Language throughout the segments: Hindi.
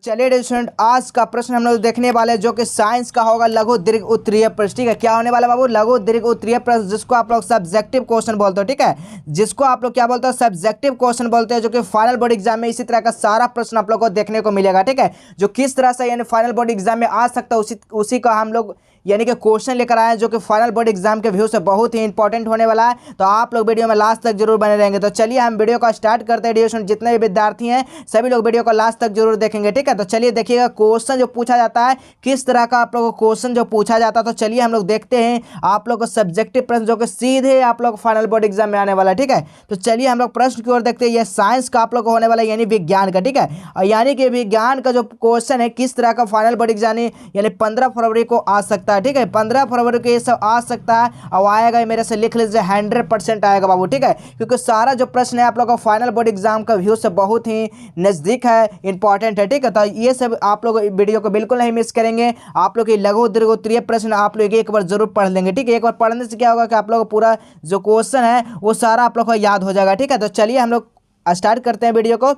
चलिए डियर स्टूडेंट, आज का प्रश्न हम लोग देखने वाले हैं जो कि साइंस का होगा लघु दीर्घ उत्तरीय प्रश्न। ठीक है, क्या होने वाला बाबू? लघु दीर्घ उत्तरीय प्रश्न, जिसको आप लोग सब्जेक्टिव क्वेश्चन बोलते हो। ठीक है, जिसको आप लोग क्या बोलते हो? सब्जेक्टिव क्वेश्चन बोलते हैं, जो कि फाइनल बोर्ड एग्जाम में इसी तरह का सारा प्रश्न आप लोग को देखने को मिलेगा। ठीक है, जो किस तरह से यानी फाइनल बोर्ड एग्जाम में आ सकता है उसी का हम लोग यानी कि क्वेश्चन लेकर आए हैं, जो कि फाइनल बोर्ड एग्जाम के व्यू से बहुत ही इंपॉर्टेंट होने वाला है। तो आप लोग वीडियो में लास्ट तक जरूर बने रहेंगे। तो चलिए हम वीडियो का स्टार्ट करते हैं। डियर स्टूडेंट, जितने भी विद्यार्थी हैं सभी लोग वीडियो को लास्ट तक जरूर देखेंगे। ठीक है, तो चलिए देखिएगा क्वेश्चन जो पूछा जाता है, किस तरह का आप लोगों को क्वेश्चन जो पूछा जाता है। तो चलिए हम लोग देखते हैं आप लोग को सब्जेक्टिव प्रश्न जो कि सीधे आप लोग फाइनल बोर्ड एग्जाम में आने वाला है। ठीक है, तो चलिए हम लोग प्रश्न की ओर देखते हैं। यह साइंस का आप लोग को होने वाला है, यानी विज्ञान का। ठीक है, और यानी कि विज्ञान का जो क्वेश्चन है, किस तरह का फाइनल बोर्ड एग्जाम यानी 15 फरवरी को आ सकता है। ठीक है, 15 फरवरी को ये सब आ सकता है और आएगा, मेरे से लिख लीजिए 100% आएगा बाबू। ठीक है, क्योंकि सारा जो प्रश्न है आप लोग का फाइनल बोर्ड एग्जाम का व्यू से बहुत ही नजदीक है, इंपॉर्टेंट है। ठीक है, तो ये सब आप लोग वीडियो को बिल्कुल नहीं मिस करेंगे। आप लोग ये लघु दीर्घ उत्तरीय प्रश्न आप लोग एक बार जरूर पढ़ लेंगे। ठीक है, एक बार पढ़ने से क्या होगा कि आप लोग पूरा जो क्वेश्चन है वो सारा आप लोग को याद हो जाएगा। ठीक है, तो चलिए हम लोग स्टार्ट करते हैं वीडियो को।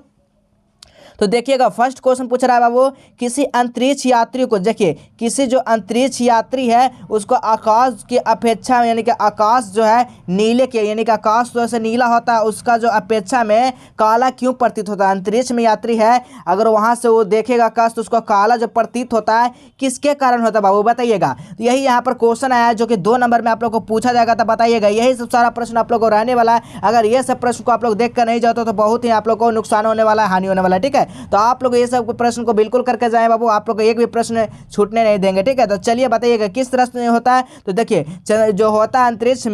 तो देखिएगा फर्स्ट क्वेश्चन पूछ रहा है बाबू, किसी अंतरिक्ष यात्री को, देखिए किसी जो अंतरिक्ष यात्री है उसको आकाश की अपेक्षा यानी कि आकाश जो है नीले के यानी कि आकाश जो है नीला होता है, उसका जो अपेक्षा में काला क्यों प्रतीत होता है? अंतरिक्ष में यात्री है, अगर वहां से वो देखेगा आकाश तो उसको काला जो प्रतीत होता है, किसके कारण होता है बाबू बताइएगा। तो यही यहाँ पर क्वेश्चन आया जो कि 2 नंबर में आप लोग को पूछा जाएगा। तो बताइएगा, यही सब सारा प्रश्न आप लोग को रहने वाला है। अगर ये सब प्रश्न को आप लोग देख कर नहीं जाते तो बहुत ही आप लोग को नुकसान होने वाला है, हानि होने वाला है। ठीक है, तो आप लोग ये सब प्रश्न को बिल्कुल करके जाएं बाबू, आप लोग एक भी प्रश्न छूटने नहीं देंगे। ठीक है, तो चलिए बताइएगा किस तरह से होता है। तो देखिए जो होता है अंतरिक्ष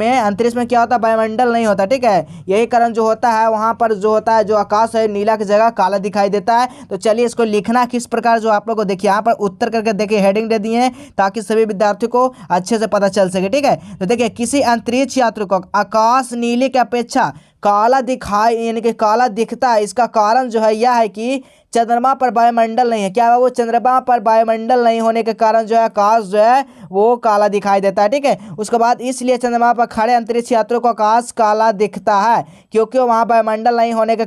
में क्या होता है? वायुमंडल नहीं होता। ठीक है, यही कारण जो होता है वहां पर जो होता है, जो आकाश है नीला की जगह काला दिखाई देता है। तो चलिए इसको लिखना किस प्रकार, जो आप लोग को देखिए यहाँ पर उत्तर करके देखिए हेडिंग दे दिए हैं ताकि सभी विद्यार्थियों को अच्छे से पता चल सके। ठीक है, तो देखिए किसी अंतरिक्ष यात्री को आकाश नीले की अपेक्षा काला दिखाई यानी कि काला दिखता है, इसका कारण जो है यह है कि चंद्रमा पर वायुमंडल नहीं है। क्या है वो? चंद्रमा पर वायुमंडल नहीं होने के कारण जो है आकाश जो है वो काला दिखाई देता है। ठीक है, उसके बाद इसलिए चंद्रमा पर खड़े अंतरिक्ष यात्रियों को आकाश काला दिखता है, क्योंकि वहाँ वायुमंडल नहीं होने के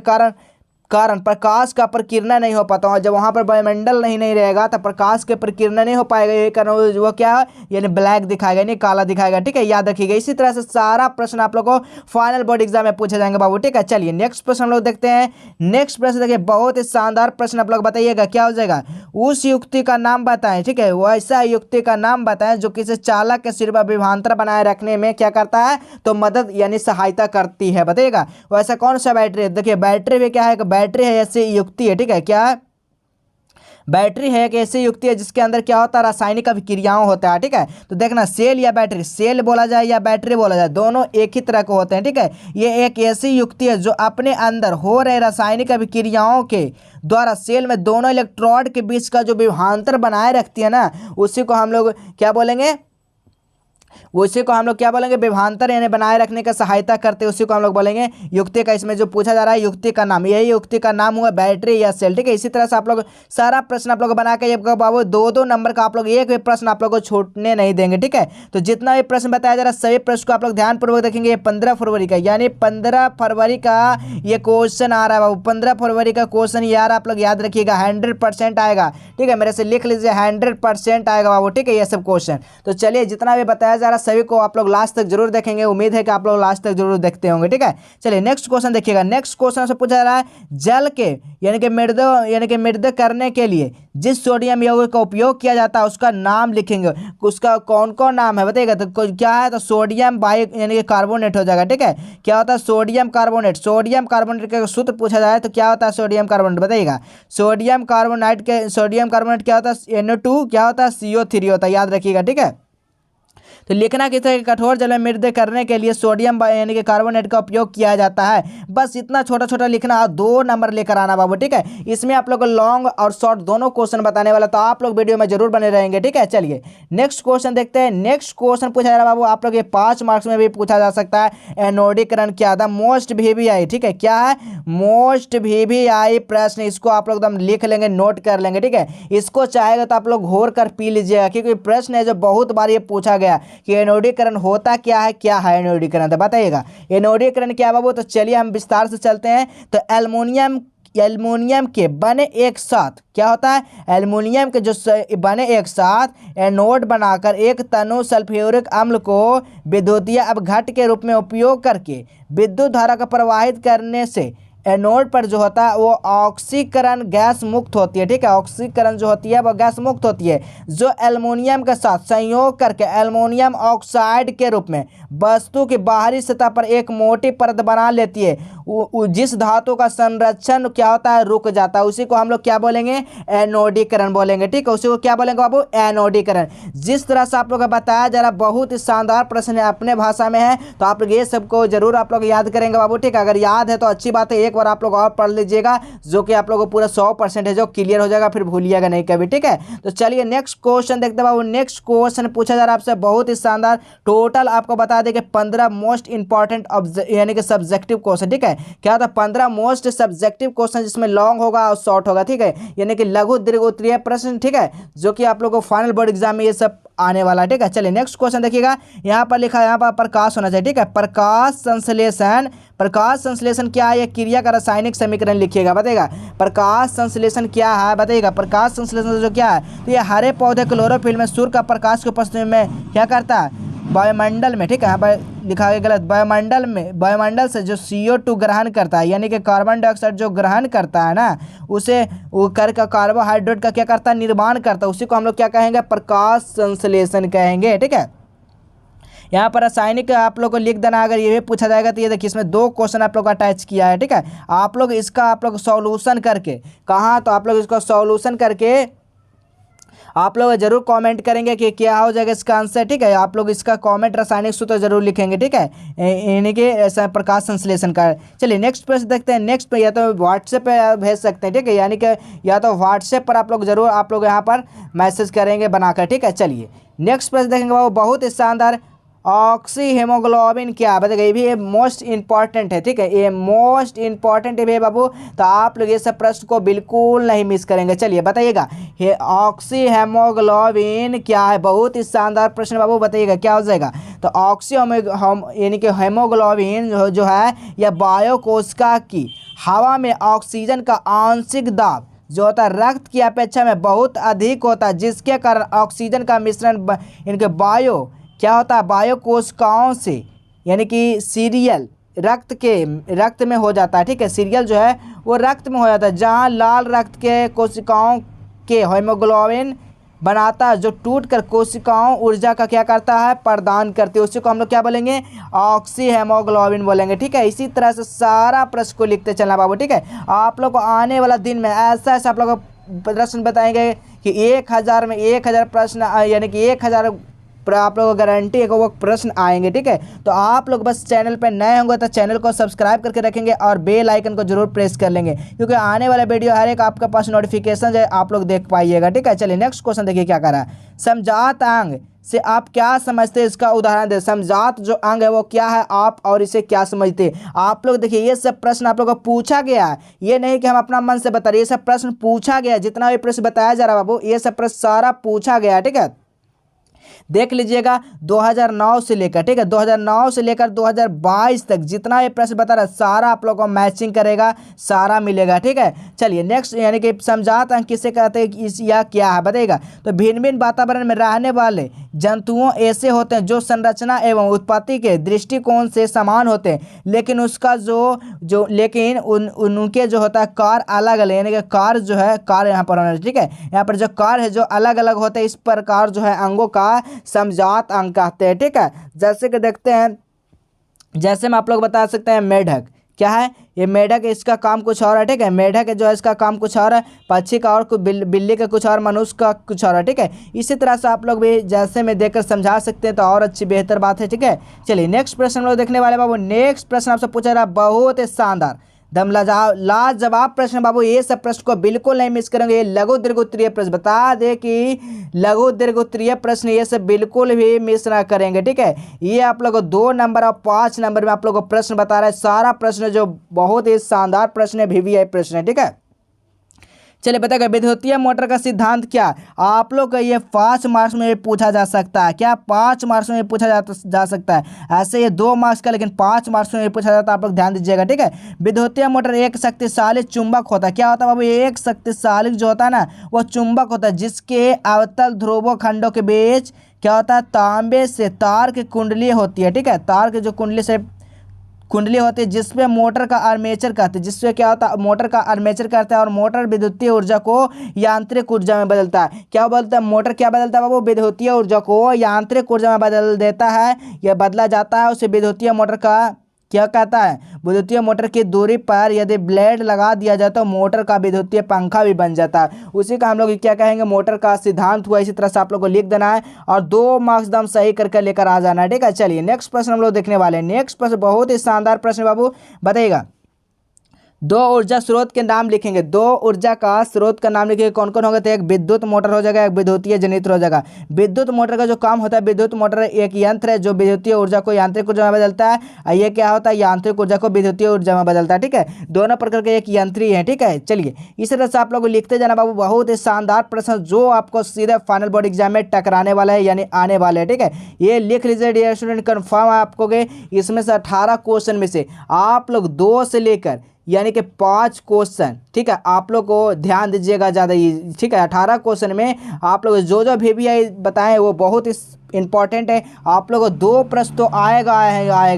कारण प्रकाश का प्रकीर्णन नहीं हो पाता है। जब वहाँ पर वायुमंडल नहीं रहेगा तो प्रकाश के प्रकीर्णन नहीं हो पाएगा, ये कारण वो क्या है यानी ब्लैक दिखाएगा, यानी काला दिखाएगा। ठीक है, याद रखिएगा। इसी तरह से सारा प्रश्न आप लोग को फाइनल बोर्ड एग्जाम में पूछे जाएंगे बाबू। ठीक है, चलिए नेक्स्ट प्रश्न हम लोग देखते हैं। नेक्स्ट प्रश्न देखिए, बहुत ही शानदार प्रश्न आप लोग बताइएगा क्या हो जाएगा। उस युक्ति का नाम बताएं। ठीक है, वो ऐसा युक्ति का नाम बताएं जो किसी चालक के सिर पर विभवांतर बनाए रखने में क्या करता है? तो मदद यानी सहायता करती है, बताइएगा वैसा कौन सा बैटरी है। देखिए बैटरी भी क्या है? बैटरी है ऐसी युक्ति है। ठीक है, क्या है? बैटरी है एक ऐसी युक्ति है जिसके अंदर क्या होता है? रासायनिक अभिक्रियाओं होता है। ठीक है, तो देखना सेल या बैटरी, सेल बोला जाए या बैटरी बोला जाए, दोनों एक ही तरह के होते हैं। ठीक है, ये एक ऐसी युक्ति है जो अपने अंदर हो रहे रासायनिक अभिक्रियाओं के द्वारा सेल में दोनों इलेक्ट्रोड के बीच का जो विभवांतर बनाए रखती है ना, उसी को हम लोग क्या बोलेंगे? उसी को हम लोग क्या बोलेंगे? विभवांतर यानी बनाए रखने का सहायता करते हैं, उसी को हम लोग बोलेंगे युक्ति का। इसमें जो पूछा जा रहा है युक्ति का नाम, यही युक्ति का नाम हुआ बैटरी या सेल। ठीक है, इसी तरह से आप लोग सारा प्रश्न आप लोग बना के ये बाबू 2-2 नंबर का आप लोग एक भी प्रश्न आप लोग को छूटने नहीं देंगे। ठीक है, तो जितना भी प्रश्न बताया जा रहा है सभी प्रश्न को आप लोग ध्यानपूर्वक देखेंगे। ये 15 फरवरी का यानी 15 फरवरी का ये क्वेश्चन आ रहा है बाबू। 15 फरवरी का क्वेश्चन यार आप लोग याद रखिएगा, 100% आएगा। ठीक है, मेरे से लिख लीजिए 100% आएगा बाबू। ठीक है, ये सब क्वेश्चन। तो चलिए जितना भी बताया जा रहा है सभी को आप लोग लास्ट तक जरूर देखेंगे, उम्मीद है कि आप लोग लास्ट तक जरूर देखते होंगे। ठीक है, चलिए नेक्स्ट क्वेश्चन देखिएगा। नेक्स्ट क्वेश्चन से पूछा जा रहा है, जल के यानी कि मृद करने के लिए जिस सोडियम यौगिक का उपयोग किया जाता है उसका नाम लिखेंगे। उसका कौन कौन नाम है बताइएगा। तो क्या है? तो सोडियम बाई यानी कि कार्बोनेट हो जाएगा। ठीक है, क्या होता है? Sodium carbonate. सोडियम कार्बोनेट का सूत्र पूछा जाए तो क्या होता है सोडियम कार्बोनेट बताइएगा। सोडियम कार्बोनेट क्या होता है? NO2 क्या होता है? CO3 होता है, याद रखिएगा। ठीक है, तो लिखना किस तरह कठोर जल में मृद करने के लिए सोडियम यानी कि कार्बोनेट का उपयोग किया जाता है। बस इतना छोटा छोटा लिखना और 2 नंबर लेकर आना बाबू। ठीक है, इसमें आप लोग को लॉन्ग और शॉर्ट दोनों क्वेश्चन बताने वाला, तो आप लोग वीडियो में जरूर बने रहेंगे। ठीक है, चलिए नेक्स्ट क्वेश्चन देखते हैं। नेक्स्ट क्वेश्चन पूछा जा रहा है बाबू, आप लोग ये 5 मार्क्स में भी पूछा जा सकता है। एनोडीकरण क्या था? Most VVI। ठीक है, क्या है? मोस्ट VVI प्रश्न, इसको आप लोग एकदम लिख लेंगे, नोट कर लेंगे। ठीक है, इसको चाहेगा तो आप लोग घोर कर पी लीजिएगा, क्योंकि प्रश्न है जो बहुत बार ये पूछा गया कि एनोडीकरण होता क्या है एनोडीकरण, तो बताइएगा एनोडीकरण क्या बाबू। तो चलिए हम विस्तार से चलते हैं। तो एल्युमिनियम एल्युमिनियम के बने एक साथ क्या होता है, एल्युमिनियम के जो बने एक साथ एनोड बनाकर एक तनु सल्फ्यूरिक अम्ल को विद्युतीय अपघट्ट के रूप में उपयोग करके विद्युत धारा को प्रवाहित करने से एनोड पर जो होता है वो ऑक्सीकरण गैस मुक्त होती है। ठीक है, ऑक्सीकरण जो होती है वो गैस मुक्त होती है, जो एल्युमिनियम के साथ संयोग करके एल्युमिनियम ऑक्साइड के रूप में वस्तु की बाहरी सतह पर एक मोटी परत बना लेती है। जिस धातु का संरक्षण क्या होता है, रुक जाता है, उसी को हम लोग क्या बोलेंगे, एनोडीकरण बोलेंगे। ठीक है, उसी को क्या बोलेंगे बाबू, एनोडीकरण। जिस तरह से आप लोग को बताया जा रहा, बहुत ही शानदार प्रश्न है, अपने भाषा में है, तो आप लोग ये सबको जरूर आप लोग याद करेंगे बाबू। ठीक है, अगर याद है तो अच्छी बात है, एक बार आप लोग और पढ़ लीजिएगा, जो कि आप लोग को पूरा 100% है जो क्लियर हो जाएगा, फिर भूलिएगा नहीं कभी। ठीक है, तो चलिए नेक्स्ट क्वेश्चन देखते हैं बाबू। नेक्स्ट क्वेश्चन पूछा जा रहा है आपसे, बहुत ही शानदार। टोटल आपको बता दें कि 15 मोस्ट इंपॉर्टेंट यानी कि सब्जेक्टिव क्वेश्चन। ठीक है, क्या होता है, 15 मोस्ट सब्जेक्टिव क्वेश्चन, जिसमें लॉन्ग होगा और शॉर्ट होगा। ठीक है, यानी कि लघु दीर्घ उत्तरीय प्रश्न। ठीक है, जो कि आप लोग को फाइनल बोर्ड एग्जाम में ये सब आने वाला है। ठीक है, चलिए नेक्स्ट क्वेश्चन देखिएगा, यहाँ पर लिखा है, यहाँ पर प्रकाश होना चाहिए। ठीक है, प्रकाश संश्लेषण। प्रकाश संश्लेषण क्या है, यह क्रिया का रासायनिक समीकरण लिखिएगा, बताइएगा प्रकाश संश्लेषण क्या है, बताइएगा प्रकाश संश्लेषण जो क्या है, तो ये हरे पौधे क्लोरोफिल में सूर्य का प्रकाश की उपस्थिति में क्या करता है, वायुमंडल में। ठीक है, यहाँ पर लिखा है गलत, वायुमंडल से जो CO2 ग्रहण करता है, यानी कि कार्बन डाइऑक्साइड जो ग्रहण करता है ना, उसे वो करके कार्बोहाइड्रेट का क्या करता है, निर्माण करता है, उसी को हम लोग क्या कहेंगे, प्रकाश संश्लेषण कहेंगे। ठीक है, यहाँ पर रासायनिक आप लोग को लिख देना, अगर ये भी पूछा जाएगा तो ये देखिए इसमें 2 क्वेश्चन आप लोग को अटैच किया है। ठीक है, आप लोग इसका आप लोग सॉल्यूशन करके कहाँ, तो आप लोग इसका सॉल्यूशन करके आप लोग जरूर कमेंट करेंगे कि क्या हो जाएगा इसका आंसर। ठीक है, आप लोग इसका कमेंट रासायनिक सूत्र जरूर लिखेंगे। ठीक है, यानी कि ऐसा प्रकाश संश्लेषण का। चलिए नेक्स्ट प्रश्न देखते हैं। नेक्स्ट पे या तो व्हाट्सएप पे भेज सकते हैं। ठीक है, यानी कि या तो व्हाट्सएप पर आप लोग जरूर आप लोग यहाँ पर मैसेज करेंगे बनाकर। ठीक है, चलिए नेक्स्ट प्रश्न देखेंगे वो बहुत ही शानदार। ऑक्सी हेमोग्लोबिन क्या बताएगा, ये भी मोस्ट इंपॉर्टेंट है। ठीक है, ये मोस्ट इंपॉर्टेंट है बाबू, तो आप लोग ये सब प्रश्न को बिल्कुल नहीं मिस करेंगे। चलिए बताइएगा, ये ऑक्सी हेमोग्लोबिन क्या है, बहुत ही शानदार प्रश्न बाबू, बताइएगा क्या हो जाएगा। तो ऑक्सी यानी कि हेमोग्लोबिन जो है यह बायो कोशिका की हवा में ऑक्सीजन का आंशिक दाब जो होता है रक्त की अपेक्षा में बहुत अधिक होता है, जिसके कारण ऑक्सीजन का मिश्रण इनके बायो क्या होता है, बायो कोशिकाओं से यानी कि सीरियल रक्त में हो जाता है। ठीक है, सीरियल जो है वो रक्त में हो जाता है, जहाँ लाल रक्त के कोशिकाओं के हेमोग्लोबिन बनाता है, जो टूटकर कोशिकाओं ऊर्जा का क्या करता है, प्रदान करती है, उसी को हम लोग क्या बोलेंगे, ऑक्सी हेमोग्लोबिन बोलेंगे। ठीक है, इसी तरह से सारा प्रश्न को लिखते चलना बाबू। ठीक है, आप लोग को आने वाला दिन में ऐसा आप लोग प्रश्न बताएंगे कि 1000 में 1000 प्रश्न, यानी कि 1000 आप लोगों को गारंटी है कि वो प्रश्न आएंगे। ठीक है, तो आप लोग बस चैनल पर नए होंगे तो चैनल को सब्सक्राइब करके रखेंगे और बेल आइकन को जरूर प्रेस कर लेंगे, क्योंकि आने वाला वीडियो हर एक आपके पास नोटिफिकेशन है, आप लोग देख पाइएगा। ठीक है, चलिए नेक्स्ट क्वेश्चन देखिए क्या कर रहा है। समजात अंग से आप क्या समझते हैं, इसका उदाहरण दे। समजात जो अंग है वो क्या है, आप और इसे क्या समझते हैं। आप लोग देखिए ये सब प्रश्न आप लोगों को पूछा गया है, ये नहीं कि हम अपना मन से बता रहे, ये सब प्रश्न पूछा गया, जितना भी प्रश्न बताया जा रहा है बाबू, ये सब प्रश्न सारा पूछा गया है। ठीक है, देख लीजिएगा 2009 से लेकर, ठीक है, 2009 से लेकर 2022 तक जितना ये प्रश्न बता रहा है सारा आप लोगों को मैचिंग करेगा, सारा मिलेगा। ठीक है, चलिए नेक्स्ट, यानी कि समजात अंग किसे कहते हैं, या क्या है बताइएगा। तो भिन्न भिन्न वातावरण में रहने वाले जंतुओं ऐसे होते हैं जो संरचना एवं उत्पत्ति के दृष्टिकोण से समान होते हैं, लेकिन उसका लेकिन उनके जो होता है कार्य अलग अलग, यानी कि कार्य जो है, कार्य यहाँ पर होना। ठीक है, यहाँ पर जो कार्य है जो अलग अलग होते हैं, इस प्रकार जो है अंगों का समजात अंग कहते हैं। ठीक है, जैसे कि देखते हैं, जैसे में आप लोग बता सकते हैं मेढक क्या है, ये मेढक, इसका काम कुछ और है। ठीक है, मेढक जो है इसका काम कुछ और है, पक्षी का और बिल्ली का कुछ और, मनुष्य का कुछ और है। ठीक है, इसी तरह से आप लोग भी जैसे में देखकर समझा सकते हैं तो और अच्छी बेहतर बात है। ठीक है, चलिए नेक्स्ट प्रश्न हम लोग देखने वाले बाबू। नेक्स्ट प्रश्न आपसे पूछा रहा बहुत ही शानदार दम लाजवाब प्रश्न बाबू, ये सब प्रश्न को बिल्कुल नहीं मिस करेंगे। ये लघु दीर्घ उत्तरीय प्रश्न, बता दे कि लघु दीर्घ उत्तरीय प्रश्न ये सब बिल्कुल भी मिस ना करेंगे। ठीक है, ये आप लोगों को 2 नंबर और 5 नंबर में आप लोगों को प्रश्न बता रहा है, सारा प्रश्न जो बहुत ही शानदार प्रश्न है, VVI प्रश्न है। ठीक है, चलिए बताइएगा विद्युतीय मोटर का सिद्धांत क्या। आप लोग का ये 5 मार्क्स में पूछा जा सकता है। क्या 5 मार्क्स में पूछा जा सकता है। ऐसे ये 2 मार्क्स का लेकिन 5 मार्क्स में पूछा जाता है। आप लोग ध्यान दीजिएगा, ठीक है। विद्युतीय मोटर एक शक्तिशाली चुंबक होता है। क्या होता है बाबू, एक शक्तिशाली जो होता है ना वो चुंबक होता है, जिसके अवतल ध्रुवों खंडों के बीच क्या होता है, तांबे से तार की कुंडली होती है, ठीक है। तार की जो कुंडली होती है जिसपे मोटर का आर्मेचर कहते हैं, जिससे क्या होता है मोटर का आर्मेचर करता है और मोटर विद्युतीय ऊर्जा को यांत्रिक ऊर्जा में बदलता है। क्या बोलता है मोटर, क्या बदलता है बाबू, विद्युतीय ऊर्जा को यांत्रिक ऊर्जा में बदल देता है, यह बदला जाता है। उसे विद्युतीय मोटर का क्या कहता है। विद्युतीय मोटर की दूरी पर यदि ब्लेड लगा दिया जाए तो मोटर का विद्युतीय पंखा भी बन जाता है। उसी का हम लोग क्या कहेंगे, मोटर का सिद्धांत हुआ। इसी तरह से आप लोग को लिख देना है और 2 मार्क्स दम सही करके लेकर आ जाना है, ठीक है। चलिए नेक्स्ट प्रश्न हम लोग देखने वाले हैं। नेक्स्ट प्रश्न बहुत ही शानदार प्रश्न बाबू, बताइएगा 2 ऊर्जा स्रोत के नाम लिखेंगे। 2 ऊर्जा का स्रोत का नाम लिखेंगे, कौन कौन होगा। तो एक विद्युत मोटर हो जाएगा, एक विद्युतीय जनरेटर हो जाएगा। विद्युत मोटर का जो काम होता है, विद्युत मोटर एक यंत्र है जो विद्युतीय ऊर्जा को यांत्रिक ऊर्जा में बदलता है, और ये क्या होता है, यांत्रिक ऊर्जा को विद्युतीय ऊर्जा में बदलता है, ठीक है। दोनों प्रकार के एक यंत्री है, ठीक है। चलिए इस तरह से आप लोग लिखते जाना बाबू। बहुत ही शानदार प्रश्न जो आपको सीधे फाइनल बोर्ड एग्जाम में टकराने वाला है, यानी आने वाले है, ठीक है। ये लिख लीजिए डियर स्टूडेंट, कन्फर्म आपको इसमें से 18 क्वेश्चन में से आप लोग 2 से लेकर यानी कि 5 क्वेश्चन, ठीक है, आप लोग को ध्यान दीजिएगा ज़्यादा ही, ठीक है। 18 क्वेश्चन में आप लोग जो VVI बताएं वो बहुत ही इंपॉर्टेंट है। आप लोग को 2 प्रश्न तो आएगा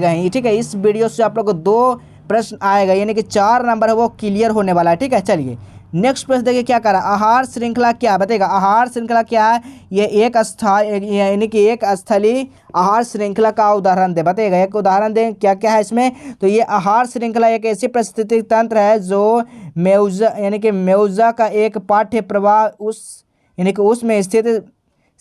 ही, ठीक है। इस वीडियो से आप लोग को 2 प्रश्न आएगा, यानी कि 4 नंबर है वो क्लियर होने वाला है, ठीक है। चलिए नेक्स्ट प्रश्न देखिए क्या करा। आहार श्रृंखला क्या बताएगा। आहार श्रृंखला क्या है, ये एक यानी कि एक स्थलीय आहार श्रृंखला का उदाहरण दे, बताइएगा एक उदाहरण दें क्या क्या है इसमें। तो ये आहार श्रृंखला एक ऐसी पारिस्थितिक तंत्र है जो मेउजा यानी कि मेउजा का एक पाठ्य प्रवाह यानी कि उसमें स्थित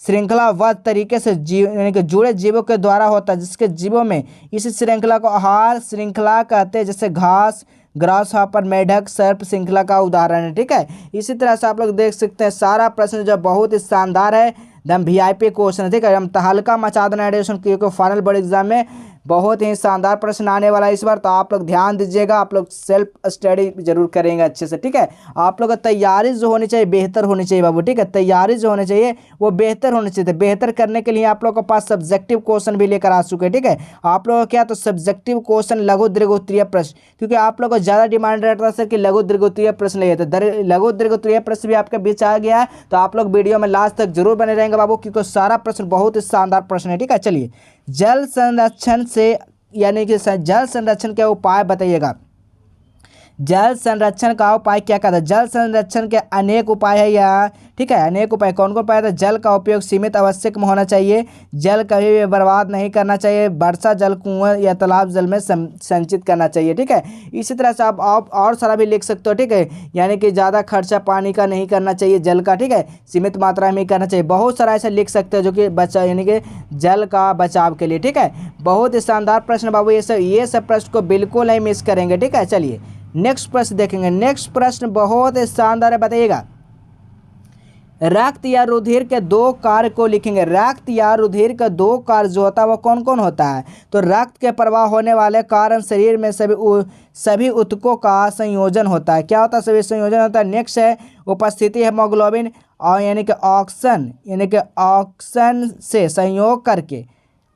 श्रृंखलाबद्ध तरीके से यानी कि जुड़े जीवों के द्वारा होता है, जिसके जीवों में इस श्रृंखला को आहार श्रृंखला कहते हैं, जैसे घास, ग्रास हॉपर, मेढक, सर्प श्रृंखला का उदाहरण है, ठीक है। इसी तरह से आप लोग देख सकते हैं सारा प्रश्न जो बहुत ही शानदार है, एकदम VIP क्वेश्चन है, ठीक है। हम तहलका मचा देना एडिशन क्योंकि फाइनल बोर्ड एग्जाम में बहुत ही शानदार प्रश्न आने वाला है इस बार। तो आप लोग ध्यान दीजिएगा, आप लोग सेल्फ स्टडी जरूर करेंगे अच्छे से, ठीक है। आप लोग का तैयारी जो होनी चाहिए बेहतर होनी चाहिए बाबू, ठीक है। तैयारी जो होनी चाहिए वो बेहतर होनी चाहिए। बेहतर करने के लिए आप लोग के पास सब्जेक्टिव क्वेश्चन भी लेकर आ चुके हैं, ठीक है। आप लोग क्या तो सब्जेक्टिव क्वेश्चन लघु दीर्घ उत्तरीय प्रश्न, क्योंकि आप लोग को ज़्यादा डिमांड रहता है कि लघु दीर्घ उत्तरीय प्रश्न लिए, तो लघु दीर्घ उत्तरीय प्रश्न भी आपके बीच आ गया है। तो आप लोग वीडियो में लास्ट तक जरूर बने रहेंगे बाबू, क्योंकि सारा प्रश्न बहुत ही शानदार प्रश्न है, ठीक है। चलिए जल संरक्षण से यानी कि जल संरक्षण के उपाय बताइएगा। जल संरक्षण का उपाय क्या कहता है। जल संरक्षण के अनेक उपाय है यहाँ, ठीक है। अनेक उपाय कौन कौन उपाय है। जल का उपयोग सीमित आवश्यक में होना चाहिए, जल कभी भी बर्बाद नहीं करना चाहिए, वर्षा जल कुआं या तालाब जल में संचित करना चाहिए, ठीक है। इसी तरह से आप और सारा भी लिख सकते हो, ठीक है। यानी कि ज़्यादा खर्चा पानी का नहीं करना चाहिए, जल का, ठीक है, सीमित मात्रा में करना चाहिए। बहुत सारा ऐसा लिख सकते हो जो कि बचा यानी कि जल का बचाव के लिए, ठीक है। बहुत ही शानदार प्रश्न बाबू, ये सब प्रश्न को बिल्कुल नहीं मिस करेंगे, ठीक है। चलिए नेक्स्ट प्रश्न देखेंगे। नेक्स्ट प्रश्न बहुत ही शानदार है, बताइएगा रक्त या रुधिर के 2 कार्य को लिखेंगे। रक्त या रुधिर का 2 कार्य जो होता है वो कौन कौन होता है। तो रक्त के प्रवाह होने वाले कारण शरीर में सभी ऊतकों का संयोजन होता है। क्या होता है, सभी संयोजन होता है। नेक्स्ट है उपस्थिति हेमोग्लोबिन और यानी कि ऑक्सन से संयोग करके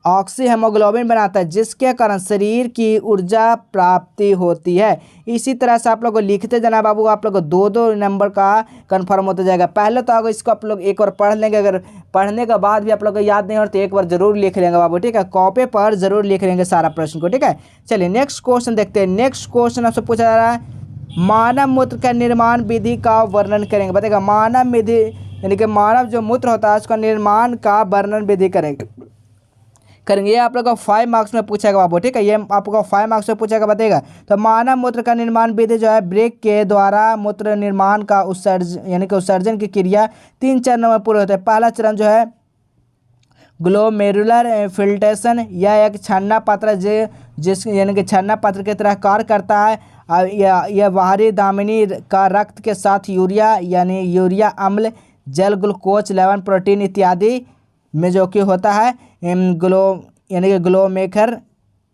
ऑक्सी हेमोग्लोबिन बनाता है, जिसके कारण शरीर की ऊर्जा प्राप्ति होती है। इसी तरह से आप लोग को लिखते जाना बाबू, आप लोग को 2-2 नंबर का कंफर्म होता जाएगा। पहले तो अगर इसको आप लोग एक बार पढ़ लेंगे, अगर पढ़ने के बाद भी आप लोग को याद नहीं हो तो एक बार जरूर लिख लेंगे बाबू, ठीक है। कॉपी पर जरूर लिख लेंगे सारा प्रश्न को, ठीक है। चलिए नेक्स्ट क्वेश्चन देखते हैं। नेक्स्ट क्वेश्चन आपसे पूछा जा रहा है मानव मूत्र का निर्माण विधि का वर्णन करेंगे, बताएगा मानव विधि यानी कि मानव जो मूत्र होता है उसका निर्माण का वर्णन विधि करेंगे। ये आप लोग को 5 मार्क्स में पूछेगा बाबू, ठीक है। ये आपको 5 मार्क्स में पूछेगा, बताएगा। तो मानव मूत्र का निर्माण विधि जो है ब्रेक के द्वारा मूत्र निर्माण का उत्सर्जन की क्रिया 3 चरणों में पूरे होते हैं। पहला चरण जो है ग्लोमेरुलर फिल्ट्रेशन, यह एक छन्ना पात्र जिस यानी कि छन्ना पात्र की तरह कार्य करता है। यह बाहरी दामिनी का रक्त के साथ यूरिया अम्ल, जल, ग्लूकोज, लवण, प्रोटीन इत्यादि में जो कि होता है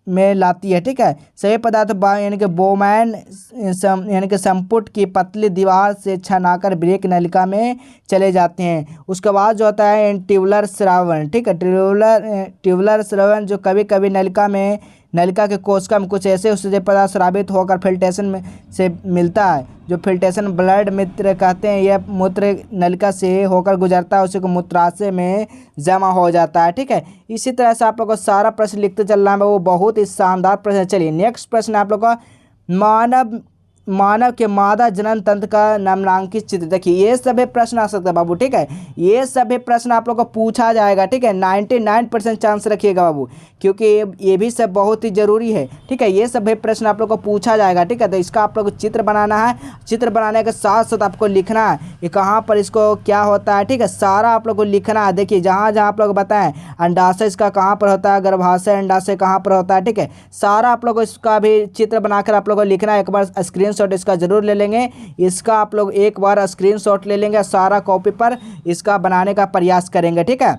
में लाती है, ठीक है। सभी पदार्थ यानी कि बोमैन यानी कि संपुट की पतली दीवार से छनाकर ब्रेक नलिका में चले जाते हैं। उसके बाद जो होता है ट्यूबुलर स्रावन, ठीक है। ट्यूबुलर स्रावन जो कभी कभी नलिका के कोशिका में कुछ ऐसे उससे पदार्थ स्रावित होकर फिल्ट्रेशन में से मिलता है, जो फिल्ट्रेशन ब्लड मित्र कहते हैं। यह मूत्र नलिका से होकर गुजरता है, उसी को मूत्राशय में जमा हो जाता है, ठीक है। इसी तरह से आप लोग को सारा प्रश्न लिखते चल रहा है, वो बहुत ही शानदार प्रश्न है। चलिए नेक्स्ट प्रश्न आप लोग का मानव के मादा जनन तंत्र का निम्नांकित चित्र। देखिए ये सभी प्रश्न आ सकता है बाबू, ठीक है। ये सभी प्रश्न आप लोग को पूछा जाएगा, ठीक है। 99% चांस रखिएगा बाबू, क्योंकि ये भी सब बहुत ही जरूरी है, ठीक है। ये सभी प्रश्न आप लोग को पूछा जाएगा, ठीक है। तो इसका आप लोग को चित्र बनाना है। चित्र बनाने के साथ साथ आपको लिखना है कि कहाँ पर इसको क्या होता है, ठीक है। सारा आप लोग को लिखना है। देखिए जहाँ जहाँ आप लोग बताएं अंडाशय इसका कहाँ पर होता है, गर्भाशय अंडाशय कहाँ पर होता है, ठीक है। सारा आप लोग को इसका भी चित्र बनाकर आप लोग को लिखना है। एक बार स्क्रीनशॉट इसका जरूर ले लेंगे। इसका आप लोग एक बार स्क्रीनशॉट ले लेंगे, सारा कॉपी पर इसका बनाने का प्रयास करेंगे, ठीक है।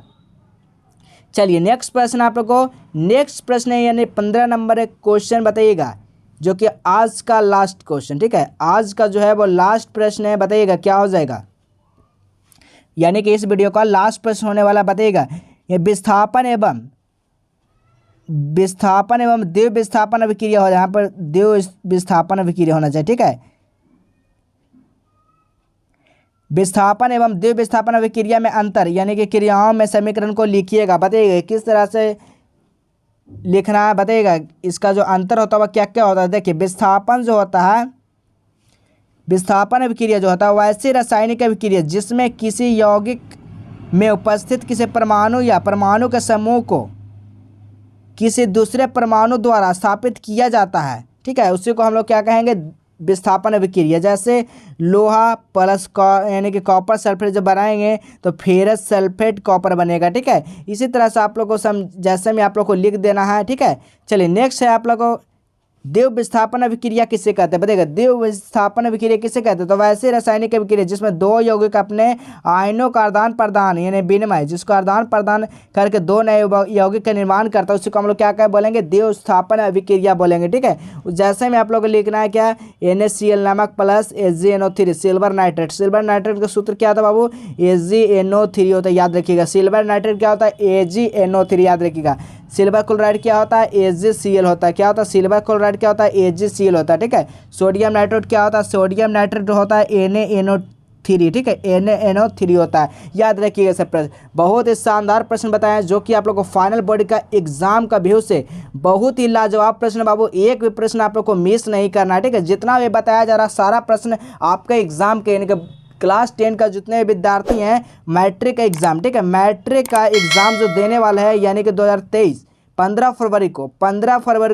चलिए नेक्स्ट प्रश्न आप लोग को, नेक्स्ट प्रश्न है यानी 15 नंबर एक क्वेश्चन बताइएगा, जो कि आज का लास्ट क्वेश्चन, ठीक है। आज का जो है वो लास्ट प्रश्न है, बताइएगा क्या हो जाएगा, यानी कि इस वीडियो का लास्ट प्रश्न होने वाला। बताइएगा ये विस्थापन एवं द्विव विस्थापन अभिक्रिया हो, यहाँ पर द्विव विस्थापन अभिक्रिया होना चाहिए, ठीक है। विस्थापन एवं द्विव विस्थापन अभिक्रिया में अंतर, यानी कि क्रियाओं में समीकरण को लिखिएगा। बताइएगा किस तरह से लिखना है, बताइएगा इसका जो अंतर होता है वह क्या क्या होता है। देखिए विस्थापन जो होता है, विस्थापन अभिक्रिया जो होता है वैसी रासायनिक अभिक्रिया जिसमें किसी यौगिक में उपस्थित किसी परमाणु या परमाणु के समूह को किसी दूसरे परमाणु द्वारा स्थापित किया जाता है, ठीक है। उसी को हम लोग क्या कहेंगे, विस्थापन अभिक्रिया। जैसे लोहा प्लस यानी कि कॉपर सल्फेट जब बनाएंगे तो फेरस सल्फेट कॉपर बनेगा, ठीक है। इसी तरह से आप लोग को जैसे में आप लोग को लिख देना है, ठीक है। चलिए नेक्स्ट है आप लोग को द्विव विस्थापन अभिक्रिया किसे कहते हैं। बताइएगा द्विव विस्थापन अभिक्रिया किसे कहते हैं। तो वैसे रासायनिक अभिक्रिया जिसमें दो यौगिक अपने आयनों का आदान प्रदान यानी विनिमय, जिसको आदान प्रदान करके दो नए यौगिक का निर्माण करता है, उसी को हम लोग क्या क्या बोलेंगे, द्विव विस्थापन अभिक्रिया बोलेंगे, ठीक है। जैसे में आप लोग को लिखना है क्या, NaCl नमक plus AgNO3 silver nitrate. Silver nitrate का सूत्र क्या था बाबू, AgNO3 होता है, याद रखिएगा। सिल्वर नाइट्रेट क्या होता है, AgNO3 याद रखिएगा। सिल्वर क्लोराइड क्या होता है, AgCl होता है। क्या होता है, सिल्वर क्लोराइड क्या होता है, AgCl होता है, ठीक है। सोडियम नाइट्रेट क्या होता है, सोडियम नाइट्रेट होता है NaNO3, ठीक है, NaNO3 होता है। याद रखिएगा सब प्रश्न, बहुत ही शानदार प्रश्न बताएं जो कि आप लोग को फाइनल बोर्ड का एग्जाम का व्यू से बहुत ही लाजवाब प्रश्न बाबू। एक भी प्रश्न आप लोग को मिस नहीं करना है, ठीक है। जितना भी बताया जा रहा सारा प्रश्न आपका एग्जाम के यानी कि क्लास 10 का जितने विद्यार्थी हैं मैट्रिक का एग्ज़ाम, ठीक है, मैट्रिक का एग्ज़ाम जो देने वाला है यानी कि 2023 15 फरवरी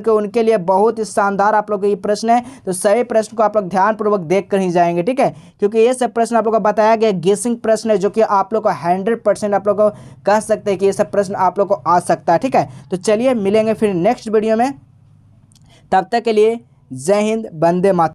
को उनके लिए बहुत ही शानदार आप लोग को ये प्रश्न है। तो सभी प्रश्न को आप लोग ध्यानपूर्वक देख कर ही जाएंगे, ठीक है, क्योंकि ये सब प्रश्न आप लोग को बताया गया गेसिंग प्रश्न है, जो कि आप लोग को 100% आप लोग को कह सकते हैं कि ये सब प्रश्न आप लोग को आ सकता है, ठीक है। तो चलिए मिलेंगे फिर नेक्स्ट वीडियो में, तब तक के लिए जय हिंद, वंदे मातरम।